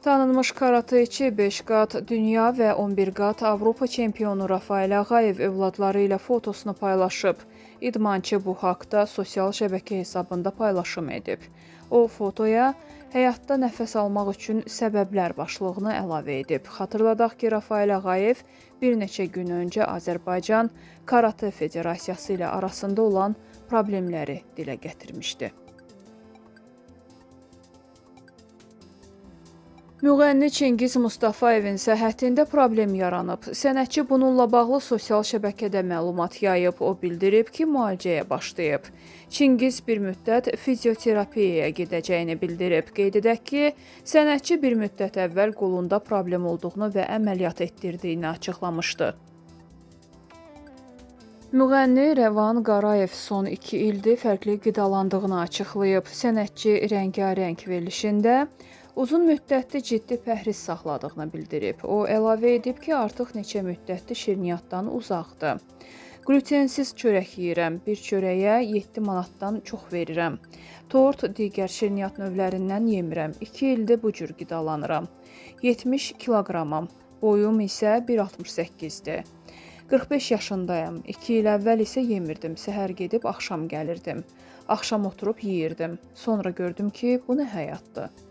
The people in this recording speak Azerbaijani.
Tanınmış karateçi 5 qat dünya və 11 qat Avropa çempionu Rafael Ağayev övladları ilə fotosunu paylaşıb. İdmançı bu haqda sosial şəbəkə hesabında paylaşım edib. O fotoya həyatda nəfəs almaq üçün səbəblər başlığını əlavə edib. Xatırladaq ki, Rafael Ağayev bir neçə gün öncə Azərbaycan Karate Federasiyası ilə arasında olan problemləri dilə gətirmişdi. Müğənni Çingiz Mustafayevin səhhətində problem yaranıb. Sənətçi bununla bağlı sosial şəbəkədə məlumat yayıb. O bildirib ki, müalicəyə başlayıb. Çingiz bir müddət fizioterapiyaya gedəcəyini bildirib. Qeyd edək ki, sənətçi bir müddət əvvəl qolunda problem olduğunu və əməliyyat etdirdiyini açıqlamışdı. Müğənni Rəvan Qarayev son 2 ildir fərqli qidalandığını açıqlayıb. Sənətçi rəngarəng verilişində uzun müddətli ciddi pəhriz saxladığını bildirib. O əlavə edib ki, artıq neçə müddətli şirniyyatdan uzaqdır. Glutensiz çörək yeyirəm, bir çörəyə 7 manatdan çox verirəm. Tort, digər şirniyyat növlərindən yemirəm. 2 ildir bu cür qidalanıram. 70 kiloqramam, boyum isə 1.68-dir. 45 yaşındayım. 2 il əvvəl isə yemirdim. Səhər gedib axşam gəlirdim. Axşam oturub yeyirdim. Sonra gördüm ki, bu nə həyatdır.